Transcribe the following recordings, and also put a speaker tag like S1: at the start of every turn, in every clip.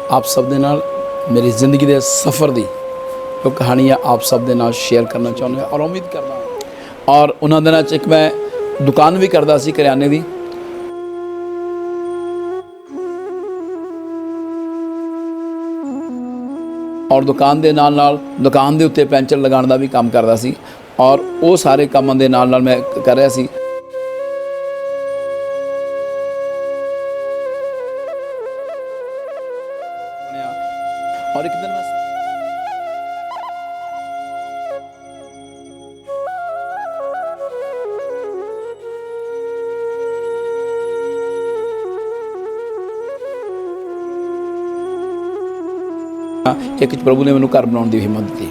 S1: आप सब दे नाल मेरी ज़िंदगी के सफ़र की जो कहानी है आप सब दे नाल शेयर करना चाहुंदा और उम्मीद करदा और उन्हां दिनां च एक मैं दुकान भी करदा सी करियाने की और दुकान के नाल नाल दुकान के उत्ते पैंचर लगाने का भी काम करदा सी और वो सारे कामां दे नाल नाल मैं कर रहा सी। और एक दिन मैं एक प्रभु ने मैनू घर बनाने की हिम्मत दी।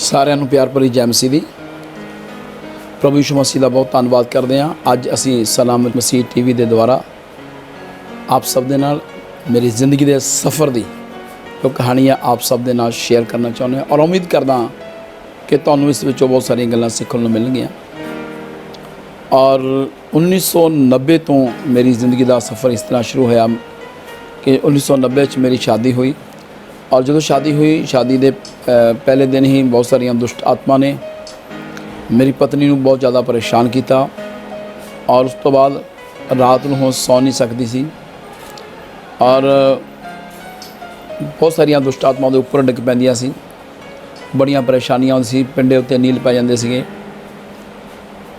S1: सारिਆਂ ਨੂੰ प्यार भरी जय मसीह दी। प्रभु यीशु मसीह का बहुत धन्यवाद करते हैं। अज असी सलामत मसीह टीवी के द्वारा आप सब दे नाल मेरी ज़िंदगी के सफ़र की जो कहानी है आप सब दे नाल शेयर करना चाहुंदे हैं और उम्मीद करदा कि तुहानूं इस विचों बहुत सारी गल्लां सीखण नूं मिलणगीआं। और 1990 तो मेरी ज़िंदगी का सफ़र इस तरह शुरू होया कि 1990 मेरी शादी हुई और जो शादी हुई शादी के पहले दिन ही बहुत सारिया दुष्ट आत्मा ने मेरी पत्नी को बहुत ज़्यादा परेशान किया और उस तो बाद रात को सौ नहीं सकती सी और बहुत सारिया दुष्ट आत्मा के उपर डिग पैंदियां सी, बड़ियां परेशानियां आउंदी सी, पिंडे उत्ते नील पै जांदे सीगे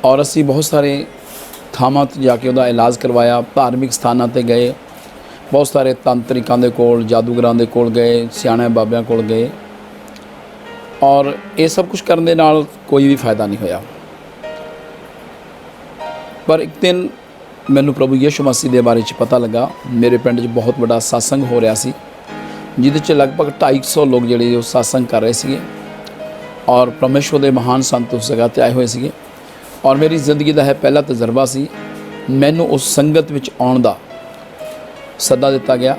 S1: और असी बहुत सारे थावां ते जाके उहदा इलाज करवाया, धार्मिक स्थानां ते गए, बहुत सारे तांत्रिकां दे कोल, जादूगरां दे कोल गए, सियाणे बाबियां कोल गए और ये सब कुछ करने दे नाल कोई भी फायदा नहीं होया। पर एक दिन मैनू प्रभु यीशु मसीह के बारे च पता लगा। मेरे पिंड च बहुत बड़ा सत्संग हो रहा सी जिहदे च लगभग 250 लोग जिहड़े सत्संग कर रहे थे और परमेश्वर के महान संत उस जगह पर आए हुए थे और मेरी जिंदगी का है पहला तजर्बा सी। मैनू उस संगत में आउण दा सदा दिता गया।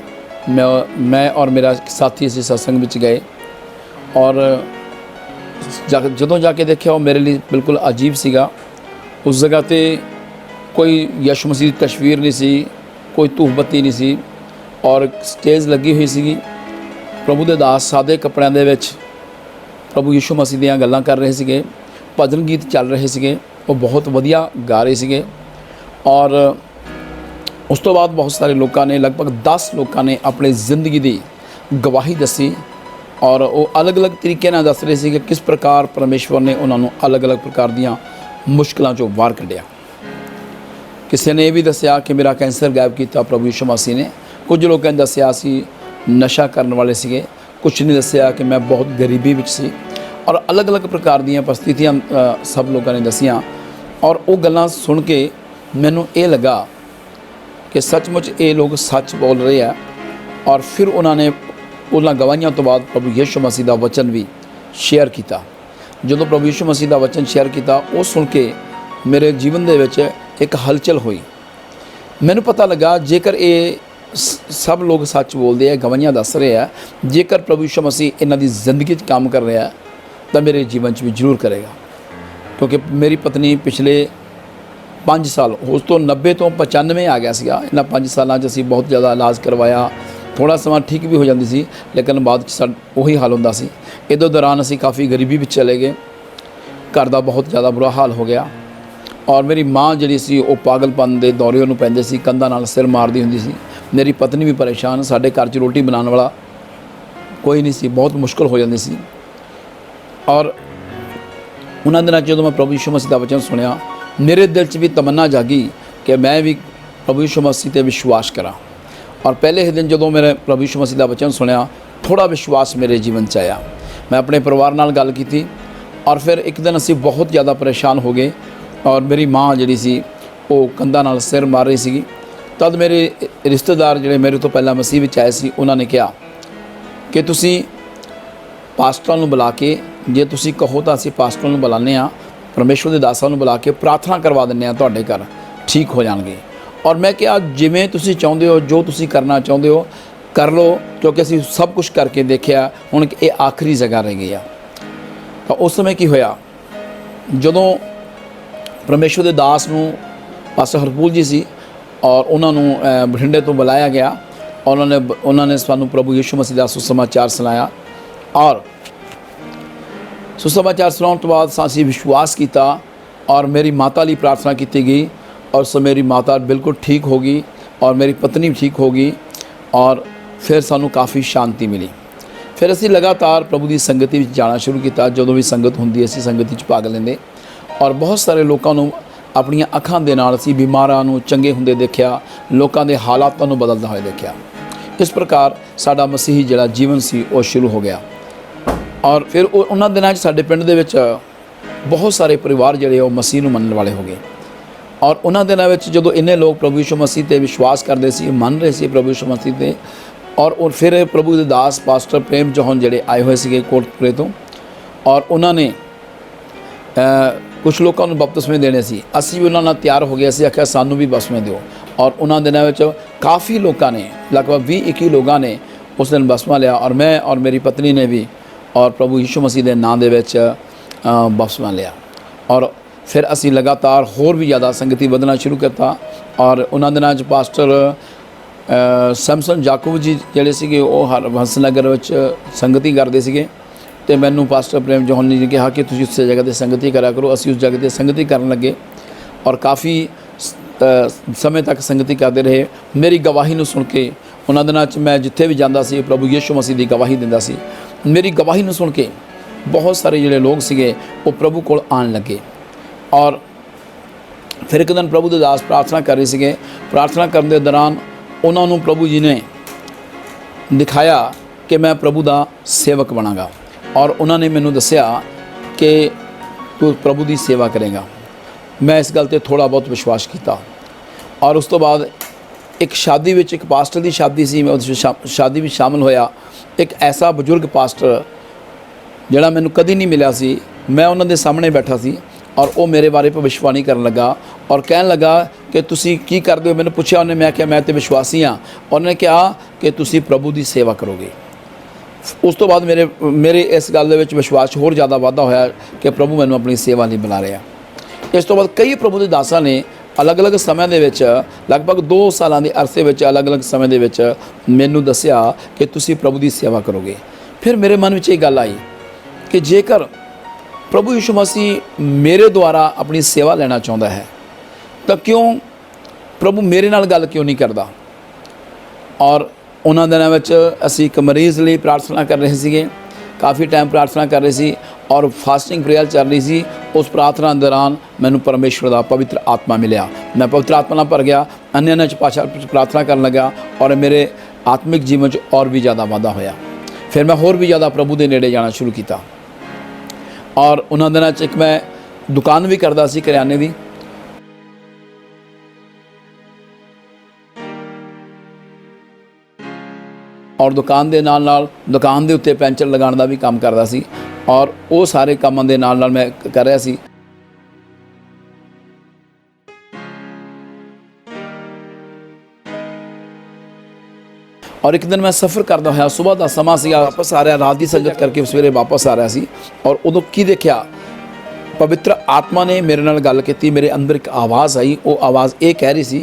S1: मैं और मेरा साथी असीं सत्संग में गए और जदों जाके देखा वो मेरे लिए बिल्कुल अजीब सीगा। उस जगह पे कोई यीशु मसीह की तस्वीर नहीं सी, कोई धूफ बत्ती नहीं सी और स्टेज लगी हुई सी। प्रभु दे दास सादे कपड़िਆਂ ਦੇ ਵਿੱਚ प्रभु यीशु मसीह ਦੀਆਂ ਗੱਲਾਂ कर रहे ਸੀਗੇ, भजन गीत चल रहे ਸੀਗੇ, वो बहुत वधिया गा रहे ਸੀਗੇ और उस तो बाद बहुत सारे लोगों ने लगभग 10 लोगों ने अपनी जिंदगी की गवाही दसी और वो अलग अलग तरीके नाल दस रहे थे कि किस प्रकार परमेश्वर ने उन्होंने अलग अलग प्रकार दियाँ मुश्किलों चों बाहर कढ़िया। किसी ने यह भी दसिया कि मेरा कैंसर गायब किया प्रभु यीशु मसीह ने, कुछ लोगों ने दसिया सी नशा करने वाले सीगे, कुछ ने दसिया कि मैं बहुत गरीबी विच सी और अलग अलग प्रकार दियाँ परिस्थितियाँ सब लोगों ने दसियाँ और वो गल्लां सुन के मैनूं ये लगा कि सचमुच ये लोग सच बोल रहे हैं। और फिर उन्होंने उन्होंने गवाहियों तो बाद प्रभु यीशु मसीह का वचन भी शेयर किया। जो प्रभु यीशु मसीह का वचन शेयर किया वो सुन के मेरे जीवन दे विच एक हलचल हुई। मैनू पता लगा जेकर ये सब लोग सच बोलते हैं, गवाहियां दस रहे हैं, जेकर प्रभु यीशु मसीह इन्हां दी जिंदगी काम कर रहा है तो मेरे जीवन भी जरूर करेगा। क्योंकि मेरी पत्नी पिछले 5 साल उस तो 90 तो 95 आ गया सीगा। इन्हां 5 सालों असीं बहुत ज़्यादा इलाज करवाया, थोड़ा समा ठीक भी हो जाती सी लेकिन बाद वही हाल होंदा सी। इस दौरान असी काफ़ी गरीबी में चले गए, घर का बहुत ज़्यादा बुरा हाल हो गया और मेरी माँ जी सी वो पागलपन के दौरे उन्होंने पैंदे सी, कंधा नाल सिर मारदी हुंदी सी। मेरी पत्नी भी परेशान, साडे घर च रोटी बनाने वाला कोई नहीं सी, बहुत मुश्किल हो जाती सी। और उन्होंने दिनों जो मैं प्रभु यीशु मसीह का वचन सुनिया मेरे दिल च भी तमन्ना जागी कि मैं भी प्रभु यीशु मसीह पर विश्वास करा। और पहले ही दिन जो मेरे प्रभु यीशु मसीह का वचन सुनिया थोड़ा विश्वास मेरे जीवन च आया। मैं अपने परिवार नाल गल की और फिर एक दिन असी बहुत ज़्यादा परेशान हो गए और मेरी माँ जी सी वो कंधा नाल सिर मार रही सी। तद मेरे रिश्तेदार जिहड़े मेरे तो पहला मसीह विच आए सी उन्होंने कहा कि तुसी पास्टर नूं बुला के जे तुसी कहो तो असी पास्टर नूं बुलाने परमेश्वर के दासां नूं बुला के प्रार्थना करवा दिंदे आ, तुहाडे घर ठीक हो जाणगे। और मैं कहा जिवें तुसीं चाहुंदे हो, जो तुसीं करना चाहुंदे हो कर लो, क्योंकि असीं सब कुछ करके देखिया, हुण ये आखिरी जगह रह गई आ। तो उस समय की होया, जदों परमेश्वर के दास नूं पास्टर हरपूल जी सी और उन्होंने बठिंडे तो बुलाया गया और उन्होंने सानू प्रभु यीशु मसीह का सुसमाचार सुनाया। और सुसमाचार सुनाने तो बाद असीं विश्वास किया और मेरी माता लिए प्रार्थना की गई और सो मेरी माता बिल्कुल ठीक हो गई और मेरी पत्नी भी ठीक हो गई और फिर सानू काफ़ी शांति मिली। फिर असीं लगातार प्रभु की संगति में जाना शुरू किया। जदों भी संगत हुंदी असीं संगति च भाग लेंदे और बहुत सारे लोगों को अपनियां अखां दे नाल असीं बीमारां नूं चंगे हुंदे देखिया, लोगों के हालातों नूं बदलदा होया देखिया। इस प्रकार साडा मसीही जिहड़ा जीवन सी वो शुरू हो गया। और फिर उन्हां दिनां 'च साडे पिंड दे विच बहुत सारे परिवार जिहड़े वो मसीह नूं मनण वाले हो गए। और उन्हां दिनां विच जदों इन्ने लोग प्रभु यीशु मसीह ते विश्वास करदे सी, मन रहे सी प्रभु यीशु मसीह ते, और फिर प्रभु दे दास पास्टर प्रेम जौहन जिहड़े आए हुए सीगे कोटपुरे तो, और उन्होंने कुछ लोगों को बपतिस्मे देने सी। असीं भी उन्होंने तैयार हो गए, असीं आख्या सानू भी बपतिस्मे दिओ। और उन्होंने दिनों में काफ़ी लोगों ने, लगभग 20-21 लोगों ने उस दिन बपतिस्मा लिया और मैं और मेरी पत्नी ने भी, और प्रभु यीशु मसीह के नाम दे विच बपतिस्मा लिया। और फिर असीं लगातार होर भी ज़्यादा संगति बदलना शुरू करता। और उन्होंने दिनों में पास्टर सैमसन जाकूब जी जिहड़े सीगे वो हंसनगर विच संगति करदे सीगे ते मैनू पास्टर प्रेम जौहन जी ने कहा कि तुसीं उस जगह ते संगति करा करो। असीं उस जगह ते संगति करन लगे और काफ़ी समय तक संगति करते रहे। मेरी गवाही नूं सुन के उन्हां दिनां 'च मैं जिथे भी जांदा सी प्रभु यीशु मसीह की गवाही दिंदा सी। मेरी गवाही नूं सुन के बहुत सारे जिहड़े लोग सीगे वो प्रभु कोल आण लगे। और फिर एक दिन प्रभु दे दास प्रार्थना कर रहे सीगे। प्रार्थना करन दे दौरान उन्हां नूं प्रभु जी ने दिखाया कि मैं प्रभु दा सेवक बनांगा और उन्होंने मैनू दस्या कि तू प्रभु की सेवा करेगा। मैं इस गल ते थोड़ा बहुत विश्वास किया। और उस तो बाद एक शादी विच, एक पास्टर की शादी सी, मैं उस शादी में शामिल होया। एक ऐसा बजुर्ग पास्टर जिहड़ा मैनू कदी नहीं मिला सी, मैं उन्होंने सामने बैठा सी और वो मेरे बारे भविष्यवाणी करन लगा और कहन लगा कि तुसी की करदे हो। मैंने पूछा, उन्हें मैं क्या, मैं तो विश्वासी हाँ। उन्होंने कहा कि तुसी प्रभु की सेवा करोगे। उस तो बाद मेरे इस गल दे विच विश्वास होर ज़्यादा वाधा होया कि प्रभु मैनू अपनी सेवा लिए बुला रहा। इस तो बाद कई प्रभु के दासां ने अलग अलग समय दे विच, लगभग 2 साल के अरसे विच अलग अलग समय दे विच मैनू दस्या कि तुसी प्रभु की सेवा करोगे। फिर मेरे मन में ये गल आई कि जेकर प्रभु यीशु मसीह मेरे द्वारा अपनी सेवा लेना चाहता है तो क्यों प्रभु मेरे नाल गल क्यों नहीं करता। और उन्होंने दिनों में असी एक मरीज़ लिए प्रार्थना कर रहे थे, काफ़ी टाइम प्रार्थना कर रहे थे और फास्टिंग प्रेयर चल रही थी। उस प्रार्थना दौरान मैनू परमेश्वर का पवित्र आत्मा मिलया। मैं पवित्र आत्मा नाल भर गया, अन्य भाषा प्रार्थना करन लगा और मेरे आत्मिक जीवन में और भी ज़्यादा वाधा होया। फिर मैं होर भी ज़्यादा प्रभु के नेड़े जाना शुरू किया। और उन्होंने दिनों एक मैं दुकान भी करता सी करियाने की, और दुकान के नाल दुकान के उत्ते पेंचर लगाने का भी काम करता सी और वो सारे कामों के नाल मैं कर रहा सी। और एक दिन मैं सफ़र करता होया, सुबह का समा सी, वापस आ रहा, रात की संगत करके सवेरे वापस आ रहा सी और उदों की देखा, पवित्र आत्मा ने मेरे नाल गल की। मेरे अंदर एक आवाज़ आई, वो आवाज़ ये कह रही सी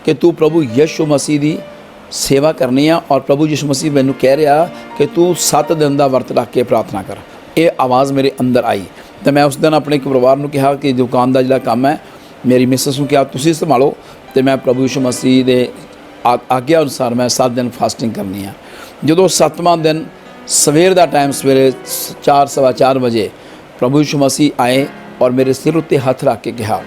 S1: कि तू प्रभु यीशु मसीह की सेवा करनी है और प्रभु यीशु मसीह मैनू कह रहा कि तू 7 दिन का वर्त रख के प्रार्थना कर। ये आवाज़ मेरे अंदर आई तो मैं उस दिन अपने परिवार को कहा कि दुकान का जो काम है मेरी मिसेस को कहा तुसीं संभालो, तो मैं प्रभु यीशु मसीह के आग्ञा अनुसार मैं 7 दिन फास्टिंग करनी है। जो 7वां दिन सवेर का टाइम, सवेरे 4-4:15 बजे प्रभु यीशु मसीह आए और मेरे सिर उत्ते हथ रख के कहा,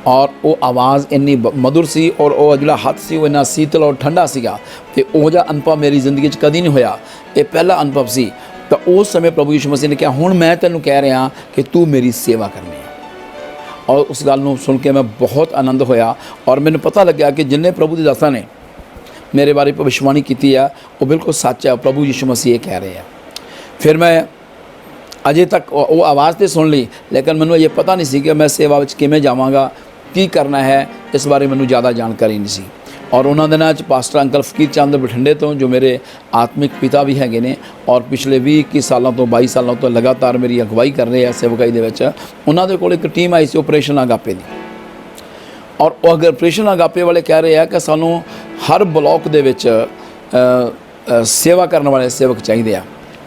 S1: और वो आवाज़ इन्नी मधुर सी और वो जो हथ से वो इन्ना शीतल और ठंडा सीगा ते वो जिहा अनुभव मेरी जिंदगी कभी नहीं होया। ये पहला अनुभव सी। तो उस समय प्रभु यीशु मसीह ने कहा, हुण मैं तैनूं कह रहा कि तू मेरी सेवा करनी है। और उस गल नूं सुन के मैं बहुत आनंद होया और मैनूं पता लग्या कि जिन्ने प्रभु दे दासां ने मेरे बारे भविष्यवाणी की है वो बिल्कुल सच है, प्रभु यीशु मसीह कह रहे हैं। फिर मैं ਅਜੇ ਤੱਕ ਉਹ ਆਵਾਜ਼ ਤੇ ਸੁਣ ਲਈ, ਲੇਕਿਨ ਮੈਨੂੰ ਇਹ ਪਤਾ ਨਹੀਂ ਸੀ ਕਿ ਮੈਂ ਸੇਵਾ ਵਿੱਚ ਕਿਵੇਂ ਜਾਵਾਂਗਾ, ਕੀ ਕਰਨਾ ਹੈ, ਇਸ ਬਾਰੇ ਮੈਨੂੰ ਜ਼ਿਆਦਾ ਜਾਣਕਾਰੀ ਨਹੀਂ ਸੀ। ਔਰ ਉਹਨਾਂ ਦਿਨਾਂ 'ਚ ਪਾਸਟਰ ਅੰਕਲ ਫਕੀਰ ਚੰਦ ਬਠਿੰਡੇ ਤੋਂ, ਜੋ ਮੇਰੇ ਆਤਮਿਕ ਪਿਤਾ ਵੀ ਹੈਗੇ ਨੇ ਔਰ ਪਿਛਲੇ 20-21 ਸਾਲਾਂ ਤੋਂ 22 ਸਾਲਾਂ ਤੋਂ ਲਗਾਤਾਰ ਮੇਰੀ ਅਗਵਾਈ ਕਰ ਰਹੇ ਆ ਸੇਵਕਾਈ ਦੇ ਵਿੱਚ, ਉਹਨਾਂ ਦੇ ਕੋਲ ਇੱਕ ਟੀਮ ਆਈ ਸੀ ਆਪਰੇਸ਼ਨ ਅਗਾਪੇ ਦੀ। ਔਰ ਉਹ ਅਗਰ ਆਪਰੇਸ਼ਨ ਅਗਾਪੇ ਵਾਲੇ ਕਹਿ ਰਹੇ ਆ ਕਿ ਸਾਨੂੰ ਹਰ ਬਲਾਕ ਦੇ ਵਿੱਚ ਸੇਵਾ ਕਰਨ ਵਾਲੇ ਸੇਵਕ ਚਾਹੀਦੇ ਆ।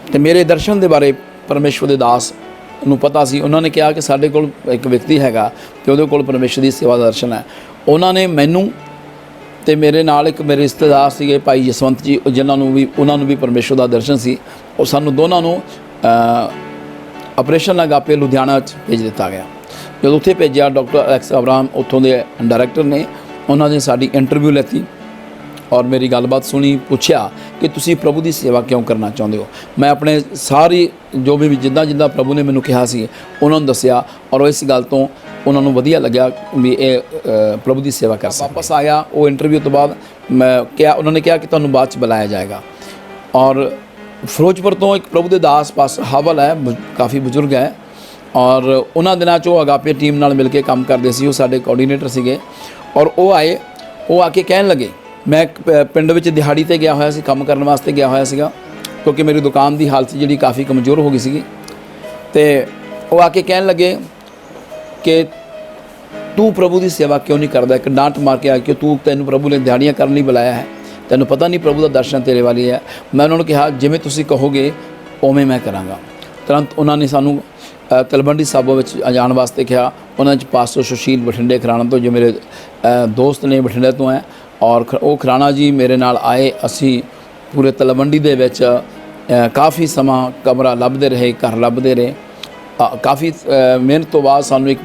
S1: ਅਤੇ ਮੇਰੇ ਦਰਸ਼ਨ ਦੇ ਬਾਰੇ ਪਰਮੇਸ਼ਵਰ ਦੇ ਦਾਸ ਨੂੰ ਪਤਾ ਸੀ। ਉਹਨਾਂ ਨੇ ਕਿਹਾ ਕਿ ਸਾਡੇ ਕੋਲ ਇੱਕ ਵਿਅਕਤੀ ਹੈਗਾ ਅਤੇ ਉਹਦੇ ਕੋਲ ਪਰਮੇਸ਼ਵਰ ਦੀ ਸੇਵਾ ਦਾ ਦਰਸ਼ਨ ਹੈ। ਉਹਨਾਂ ਨੇ ਮੈਨੂੰ ਅਤੇ ਮੇਰੇ ਨਾਲ ਇੱਕ ਮੇਰੇ ਰਿਸ਼ਤੇਦਾਰ ਸੀਗੇ ਭਾਈ ਜਸਵੰਤ ਜੀ, ਉਹਨਾਂ ਨੂੰ ਵੀ ਪਰਮੇਸ਼ਵਰ ਦਾ ਦਰਸ਼ਨ ਸੀ। ਉਹ ਸਾਨੂੰ ਦੋਨਾਂ ਨੂੰ ਆਪਰੇਸ਼ਨ ਅਗਾਪੇ ਲੁਧਿਆਣਾ 'ਚ ਭੇਜ ਦਿੱਤਾ ਗਿਆ। ਜਦੋਂ ਉੱਥੇ ਭੇਜਿਆ, ਡਾਕਟਰ ਐਕਸ ਅਬਰਾਮ ਉੱਥੋਂ ਦੇ ਡਾਇਰੈਕਟਰ ਨੇ, ਉਹਨਾਂ ਨੇ ਸਾਡੀ ਇੰਟਰਵਿਊ ਲੈਤੀ ਔਰ ਮੇਰੀ ਗੱਲਬਾਤ ਸੁਣੀ। ਪੁੱਛਿਆ ਕਿ ਤੁਸੀਂ ਪ੍ਰਭੂ ਦੀ ਸੇਵਾ ਕਿਉਂ ਕਰਨਾ ਚਾਹੁੰਦੇ ਹੋ। ਮੈਂ ਆਪਣੇ ਸਾਰੀ ਜੋ ਵੀ ਜਿੱਦਾਂ ਪ੍ਰਭੂ ਨੇ ਮੈਨੂੰ ਕਿਹਾ ਸੀ ਉਹਨਾਂ ਨੂੰ ਦੱਸਿਆ ਔਰ ਇਸ ਗੱਲ ਤੋਂ ਉਹਨਾਂ ਨੂੰ ਵਧੀਆ ਲੱਗਿਆ ਵੀ ਇਹ ਪ੍ਰਭੂ ਦੀ ਸੇਵਾ ਕਰ ਸਕਦਾ। ਵਾਪਸ ਆਇਆ ਉਹ ਇੰਟਰਵਿਊ ਤੋਂ ਬਾਅਦ, ਉਹਨਾਂ ਨੇ ਕਿਹਾ ਕਿ ਤੁਹਾਨੂੰ ਬਾਅਦ 'ਚ ਬੁਲਾਇਆ ਜਾਏਗਾ। ਔਰ ਫਿਰੋਜ਼ਪੁਰ ਤੋਂ ਇੱਕ ਪ੍ਰਭੂ ਦੇ ਦਾਸ ਪਾਸਟਰ ਹਾਵਲ ਹੈ, ਕਾਫੀ ਬਜ਼ੁਰਗ ਹੈ ਔਰ ਉਹਨਾਂ ਦਿਨਾਂ 'ਚ ਉਹ ਅਗਾਪੇ ਟੀਮ ਨਾਲ ਮਿਲ ਕੇ ਕੰਮ ਕਰਦੇ ਸੀ। ਉਹ ਸਾਡੇ ਕੋਆਰਡੀਨੇਟਰ ਸੀਗੇ ਔਰ ਉਹ ਆਏ, ਉਹ ਆ ਕੇ ਕਹਿਣ ਲੱਗੇ, ਮੈਂ ਪਿੰਡ ਵਿੱਚ ਦਿਹਾੜੀ 'ਤੇ ਗਿਆ ਹੋਇਆ ਸੀ, ਕੰਮ ਕਰਨ ਵਾਸਤੇ ਗਿਆ ਹੋਇਆ ਸੀਗਾ, ਕਿਉਂਕਿ ਮੇਰੀ ਦੁਕਾਨ ਦੀ ਹਾਲਤ ਜਿਹੜੀ ਕਾਫੀ ਕਮਜ਼ੋਰ ਹੋ ਗਈ ਸੀਗੀ। ਅਤੇ ਉਹ ਆ ਕੇ ਕਹਿਣ ਲੱਗੇ ਕਿ ਤੂੰ ਪ੍ਰਭੂ ਦੀ ਸੇਵਾ ਕਿਉਂ ਨਹੀਂ ਕਰਦਾ। ਇੱਕ ਡਾਂਟ ਮਾਰ ਕੇ ਆ ਕਿ ਤੈਨੂੰ ਪ੍ਰਭੂ ਨੇ ਦਿਹਾੜੀਆਂ ਕਰਨ ਲਈ ਬੁਲਾਇਆ ਹੈ, ਤੈਨੂੰ ਪਤਾ ਨਹੀਂ ਪ੍ਰਭੂ ਦਾ ਦਰਸ਼ਨ ਤੇਰੇ ਵਾਲੀ ਹੈ। ਮੈਂ ਉਹਨਾਂ ਨੂੰ ਕਿਹਾ ਜਿਵੇਂ ਤੁਸੀਂ ਕਹੋਗੇ ਉਵੇਂ ਮੈਂ ਕਰਾਂਗਾ। ਤੁਰੰਤ ਉਹਨਾਂ ਨੇ ਸਾਨੂੰ ਤਲਵੰਡੀ ਸਾਬੋ ਵਿੱਚ ਜਾਣ ਵਾਸਤੇ ਕਿਹਾ। ਉਹਨਾਂ 'ਚ ਪਾਸਟਰ ਸੁਸ਼ੀਲ ਬਠਿੰਡੇ ਖਰਾਣਾ ਤੋਂ, ਜੋ ਮੇਰੇ ਦੋਸਤ ਨੇ ਬਠਿੰਡੇ ਤੋਂ ਹੈ, ਔਰ ਉਹ ਖਰਾਣਾ ਜੀ ਮੇਰੇ ਨਾਲ ਆਏ। ਅਸੀਂ ਪੂਰੇ ਤਲਵੰਡੀ ਦੇ ਵਿੱਚ ਕਾਫੀ ਸਮਾਂ ਕਮਰਾ ਲੱਭਦੇ ਰਹੇ, ਘਰ ਲੱਭਦੇ ਰਹੇ। ਕਾਫੀ ਮਿਹਨਤ ਤੋਂ ਬਾਅਦ ਸਾਨੂੰ ਇੱਕ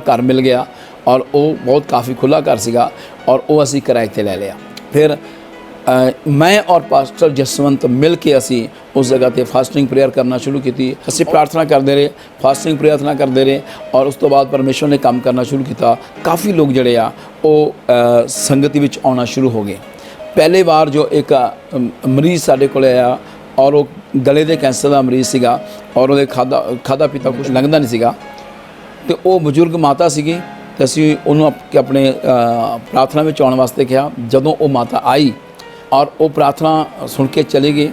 S1: ਘਰ ਮਿਲ ਗਿਆ ਔਰ ਉਹ ਬਹੁਤ ਕਾਫੀ ਖੁੱਲ੍ਹਾ ਘਰ ਸੀਗਾ ਔਰ ਉਹ ਅਸੀਂ ਕਿਰਾਏ 'ਤੇ ਲੈ ਲਿਆ। ਫਿਰ ਮੈਂ ਔਰ ਪਾਸਟਰ ਜਸਵੰਤ ਮਿਲ ਕੇ ਅਸੀਂ ਉਸ ਜਗ੍ਹਾ 'ਤੇ ਫਾਸਟਿੰਗ ਪ੍ਰੇਅਰ ਕਰਨਾ ਸ਼ੁਰੂ ਕੀਤੀ। ਅਸੀਂ ਪ੍ਰਾਰਥਨਾ ਕਰਦੇ ਰਹੇ, ਫਾਸਟਿੰਗ ਪ੍ਰਾਰਥਨਾ ਕਰਦੇ ਰਹੇ ਔਰ ਉਸ ਤੋਂ ਬਾਅਦ ਪਰਮੇਸ਼ਵਰ ਨੇ ਕੰਮ ਕਰਨਾ ਸ਼ੁਰੂ ਕੀਤਾ। ਕਾਫੀ ਲੋਕ ਜਿਹੜੇ ਆ ਉਹ ਸੰਗਤੀ ਵਿੱਚ ਆਉਣਾ ਸ਼ੁਰੂ ਹੋ ਗਏ। ਪਹਿਲੇ ਵਾਰ ਜੋ ਇੱਕ ਮਰੀਜ਼ ਸਾਡੇ ਕੋਲ ਆਇਆ ਔਰ ਉਹ ਗਲੇ ਦੇ ਕੈਂਸਰ ਦਾ ਮਰੀਜ਼ ਸੀਗਾ ਔਰ ਉਹਦੇ ਖਾਧਾ ਪੀਤਾ ਕੁਛ ਲੰਘਦਾ ਨਹੀਂ ਸੀਗਾ, ਅਤੇ ਉਹ ਬਜ਼ੁਰਗ ਮਾਤਾ ਸੀਗੀ ਅਤੇ ਅਸੀਂ ਉਹਨੂੰ ਆਪਣੇ ਪ੍ਰਾਰਥਨਾ ਵਿੱਚ ਆਉਣ ਵਾਸਤੇ ਕਿਹਾ। ਜਦੋਂ ਉਹ ਮਾਤਾ ਆਈ ਔਰ ਉਹ ਪ੍ਰਾਰਥਨਾ ਸੁਣ ਕੇ ਚਲੀ ਗਈ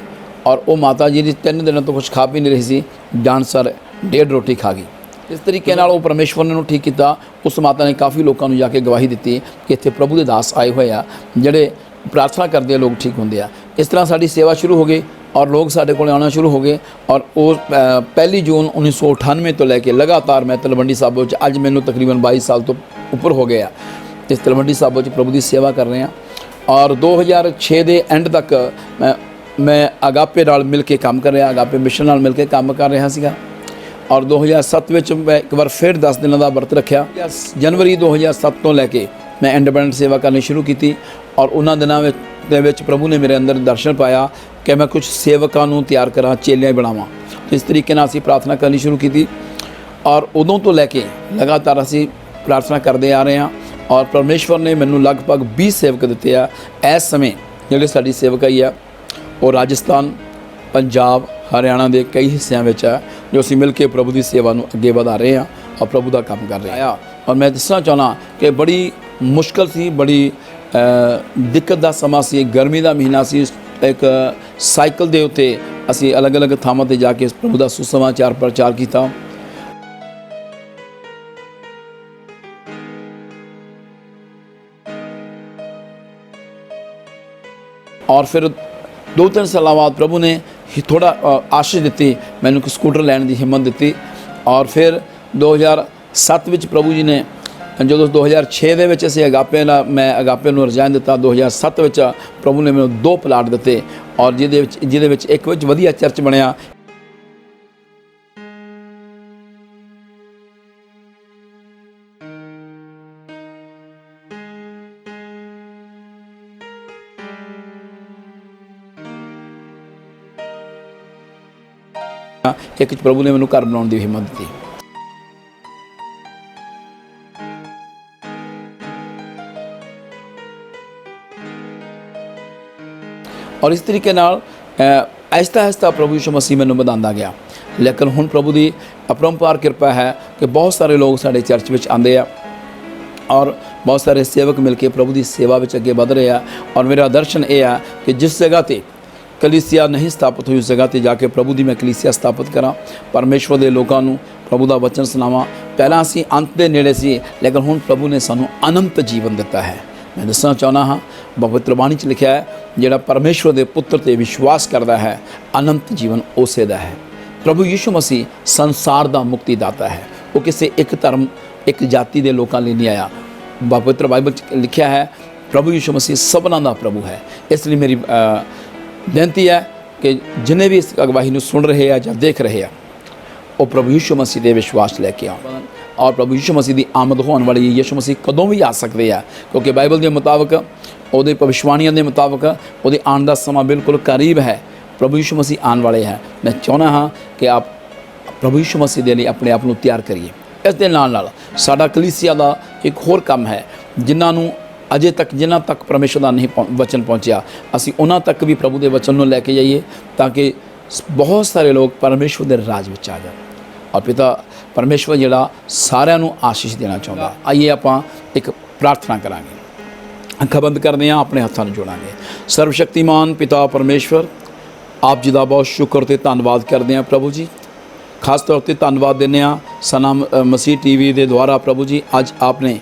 S1: ਔਰ ਉਹ ਮਾਤਾ ਜੀ ਦੀ 3 ਦਿਨਾਂ ਤੋਂ ਕੁਛ ਖਾ ਪੀ ਨਹੀਂ ਰਹੀ ਸੀ, ਜਾਨਸਰ 1.5 ਰੋਟੀ ਖਾ ਗਈ। ਇਸ ਤਰੀਕੇ ਨਾਲ ਉਹ ਪਰਮੇਸ਼ਵਰ ਨੇ ਉਹਨੂੰ ਠੀਕ ਕੀਤਾ। ਉਸ ਮਾਤਾ ਨੇ ਕਾਫੀ ਲੋਕਾਂ ਨੂੰ ਜਾ ਕੇ ਗਵਾਹੀ ਦਿੱਤੀ ਕਿ ਇੱਥੇ ਪ੍ਰਭੂ ਦੇ ਦਾਸ ਆਏ ਹੋਏ ਆ, ਜਿਹੜੇ ਪ੍ਰਾਰਥਨਾ ਕਰਦੇ ਆ ਲੋਕ ਠੀਕ ਹੁੰਦੇ ਆ। ਇਸ ਤਰ੍ਹਾਂ ਸਾਡੀ ਸੇਵਾ ਸ਼ੁਰੂ ਹੋ ਗਈ ਔਰ ਲੋਕ ਸਾਡੇ ਕੋਲ ਆਉਣਾ ਸ਼ੁਰੂ ਹੋ ਗਏ ਔਰ ਉਹ 1 ਜੂਨ 1998 ਤੋਂ ਲੈ ਕੇ ਲਗਾਤਾਰ ਮੈਂ ਤਲਵੰਡੀ ਸਾਬੋ 'ਚ, ਅੱਜ ਮੈਨੂੰ ਤਕਰੀਬਨ 22 ਸਾਲ ਤੋਂ ਉੱਪਰ ਹੋ ਗਏ ਆ, ਇਸ ਤਲਵੰਡੀ ਸਾਬੋ 'ਚ ਪ੍ਰਭੂ ਦੀ ਸੇਵਾ ਕਰ ਰਹੇ ਹਾਂ। ਔਰ 2006 ਦੇ ਐਂਡ ਤੱਕ ਮੈਂ ਅਗਾਪੇ ਨਾਲ ਮਿਲ ਕੇ ਕੰਮ ਕਰ ਰਿਹਾ, ਅਗਾਪੇ ਮਿਸ਼ਨ ਨਾਲ ਮਿਲ ਕੇ ਕੰਮ ਕਰ ਰਿਹਾ ਸੀਗਾ। ਔਰ 2007 ਵਿੱਚ ਮੈਂ ਇੱਕ ਵਾਰ ਫਿਰ 10 ਦਿਨਾਂ ਦਾ ਵਰਤ ਰੱਖਿਆ। ਜਨਵਰੀ 2007 ਤੋਂ ਲੈ ਕੇ ਮੈਂ ਇੰਡੀਪੈਂਡੈਂਟ ਸੇਵਾ ਕਰਨੀ ਸ਼ੁਰੂ ਕੀਤੀ ਔਰ ਉਹਨਾਂ ਦਿਨਾਂ ਵਿੱਚ ਪ੍ਰਭੂ ਨੇ ਮੇਰੇ ਅੰਦਰ ਦਰਸ਼ਨ ਪਾਇਆ ਕਿ ਮੈਂ ਕੁਝ ਸੇਵਕਾਂ ਨੂੰ ਤਿਆਰ ਕਰਾਂ, ਚੇਲਿਆਂ ਬਣਾਵਾਂ। ਇਸ ਤਰੀਕੇ ਨਾਲ ਅਸੀਂ ਪ੍ਰਾਰਥਨਾ ਕਰਨੀ ਸ਼ੁਰੂ ਕੀਤੀ ਔਰ ਉਦੋਂ ਤੋਂ ਲੈ ਕੇ ਲਗਾਤਾਰ ਅਸੀਂ ਪ੍ਰਾਰਥਨਾ ਕਰਦੇ ਆ ਰਹੇ ਹਾਂ ਔਰ ਪਰਮੇਸ਼ਵਰ ਨੇ ਮੈਨੂੰ ਲਗਭਗ 20 ਸੇਵਕ ਦਿੱਤੇ ਆ। ਇਸ ਸਮੇਂ ਜਿਹੜੇ ਸਾਡੀ ਸੇਵਕਾਈ ਆ ਉਹ ਰਾਜਸਥਾਨ, ਪੰਜਾਬ, ਹਰਿਆਣਾ ਦੇ ਕਈ ਹਿੱਸਿਆਂ ਵਿੱਚ ਹੈ, ਜੋ ਅਸੀਂ ਮਿਲ ਕੇ ਪ੍ਰਭੂ ਦੀ ਸੇਵਾ ਨੂੰ ਅੱਗੇ ਵਧਾ ਰਹੇ ਹਾਂ ਔਰ ਪ੍ਰਭੂ ਦਾ ਕੰਮ ਕਰ ਰਹੇ ਹਾਂ। ਔਰ ਮੈਂ ਦੱਸਣਾ ਚਾਹੁੰਦਾ ਕਿ ਬੜੀ ਮੁਸ਼ਕਲ ਸੀ, ਬੜੀ ਦਿੱਕਤ ਦਾ ਸਮਾਂ ਸੀ, ਗਰਮੀ ਦਾ ਮਹੀਨਾ ਸੀ। ਇੱਕ ਸਾਈਕਲ ਦੇ ਉੱਤੇ ਅਸੀਂ ਅਲੱਗ-ਅਲੱਗ ਥਾਵਾਂ 'ਤੇ ਜਾ ਕੇ ਪ੍ਰਭੂ ਦਾ ਸੁਸਮਾਚਾਰ ਪ੍ਰਚਾਰ ਕੀਤਾ। ਔਰ ਫਿਰ 2-3 ਸਾਲਾਂ ਬਾਅਦ ਪ੍ਰਭੂ ਨੇ ਥੋੜ੍ਹਾ ਆਸ਼ੀਸ਼ ਦਿੱਤੀ, ਮੈਨੂੰ ਇੱਕ ਸਕੂਟਰ ਲੈਣ ਦੀ ਹਿੰਮਤ ਦਿੱਤੀ। ਔਰ ਫਿਰ 2007 ਵਿੱਚ ਪ੍ਰਭੂ ਜੀ ਨੇ, ਜਦੋਂ 2006 ਦੇ ਵਿੱਚ ਅਸੀਂ ਮੈਂ ਅਗਾਪੇ ਨੂੰ ਰਿਜ਼ਾਈਨ ਦਿੱਤਾ, 2007 ਵਿੱਚ ਪ੍ਰਭੂ ਨੇ ਮੈਨੂੰ 2 ਪਲਾਟ ਦਿੱਤੇ ਔਰ ਜਿਹਦੇ ਵਿੱਚ ਇੱਕ ਵਿੱਚ ਵਧੀਆ ਚਰਚ ਬਣਿਆ। ਇੱਕ ਪ੍ਰਭੂ ਨੇ ਮੈਨੂੰ ਘਰ ਬਣਾਉਣ ਦੀ ਹਿੰਮਤ ਦਿੱਤੀ। ਔਰ ਇਸ ਤਰੀਕੇ ਨਾਲ ਆਹਿਸਤਾ ਆਹਿਸਤਾ ਪ੍ਰਭੂ ਯਿਸੂ ਮਸੀਹ ਮੈਨੂੰ ਵਧਾਉਂਦਾ ਗਿਆ। लेकिन हुण प्रभु की अपरंपार कृपा है कि बहुत सारे लोग साडे चर्च विच आंदे आ और बहुत सारे सेवक मिलके प्रभु की सेवा में अगे बढ़ रहे हैं। और मेरा दर्शन ये है कि जिस जगह पर कलीसिया नहीं स्थापित हुई उस जगह पर जाके प्रभु की मैं कलीसिया स्थापित करा, परमेश्वर के लोगों को प्रभु का वचन सुनावा। पहला असी अंत के नेड़े सी, लेकिन हुण प्रभु ने सानू अनंत जीवन दिता है। मैं दसना चाहना हाँ, पवित्र बाणी च लिखा है, जिहड़ा परमेश्वर के पुत्र ते विश्वास करता है अनंत जीवन उसे दा है। प्रभु यीशु मसीह संसार का मुक्तिदाता है, वो किसी एक धर्म एक जाति के लोगों लिए नहीं आया। पवित्र बाइबल लिखा है प्रभु यीशु मसीह सबना का प्रभु है। इसलिए मेरी बेनती है कि जिन्हें भी इस अगवाही सुन रहे हैं या देख रहे हैं वो प्रभु यीशु मसीह के विश्वास लैके आउण। और प्रभु यीशु मसीह की आमद होने वाली यीशु मसीह कदों भी आ सकते हैं, क्योंकि बाइबल के मुताबिक वो भविष्यवाणियों के मुताबिक वो आने का समा बिल्कुल करीब है। प्रभु यीशु मसीह आने वाले हैं। मैं चाहना हाँ कि आप प्रभु यीशु मसीह के लिए अपने आप को तैयार करिए। इस दे नाल साडा कलीसिया का एक होर काम है, जिन्होंने अजे तक जिन्हों तक परमेश्वर का नहीं वचन पहुँचा, असी उन्हों तक भी प्रभु के वचन को लैके जाइए ताकि बहुत सारे लोग परमेश्वर के राज में आ जाए। और पिता परमेश्वर जिहड़ा सारिਆਂ ਨੂੰ आशीष देना चाहता। आइए आप एक प्रार्थना करांगे, अखां बंद करते हैं, अपने हत्थों में जोड़ांगे। सर्वशक्तिमान पिता परमेश्वर, आप जी का बहुत शुक्र ते धन्नवाद करते हैं प्रभु जी। खास तौर पर धन्नवाद देने सनाम मसीह टीवी के द्वारा प्रभु जी अज आपने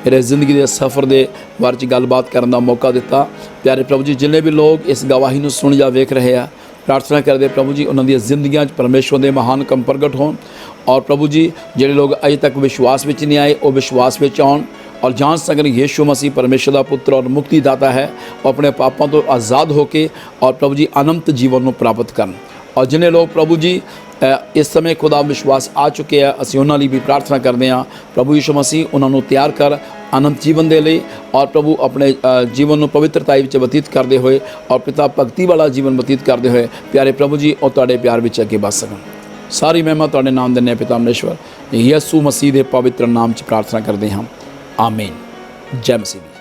S1: मेरे जिंदगी के सफ़र के बारे में गलबात करने का मौका दिता। प्यारे प्रभु जी, जिन्हें भी लोग इस गवाही को सुन या वेख रहे हैं, प्रार्थना करते प्रभु जी उन्होंने जिंदगियां परमेश्वर के महान कम प्रगट हों। और प्रभु जी जिहड़े लोग अजे तक विश्वास में नहीं आए वो विश्वास में आउण और जान सकन यीशु मसीह परमेश्वर का पुत्र और मुक्तिदाता है। वो अपने पापों तो आज़ाद होके और प्रभु जी अनंत जीवन को प्राप्त करन। और जिन्हें लोग प्रभु जी इस समय खुदा विश्वास आ चुके हैं, असीं उन्हां लई भी प्रार्थना करते हैं प्रभु यीशु मसीह उन्होंने तैयार कर अनंत जीवन दे लई। और प्रभु अपने जीवन को पवित्रताई में व्यतीत करते हुए और पिता भगती वाला जीवन व्यतीत करते हुए प्यारे प्रभु जी और तुहाडे प्यार में अगे बस सकन। सारी महिमा तुहाडे नाम दिंदे पिता परमेश्वर यीशु मसीह के पवित्र नाम च प्रार्थना करते हैं, आमीन। जय मसीह।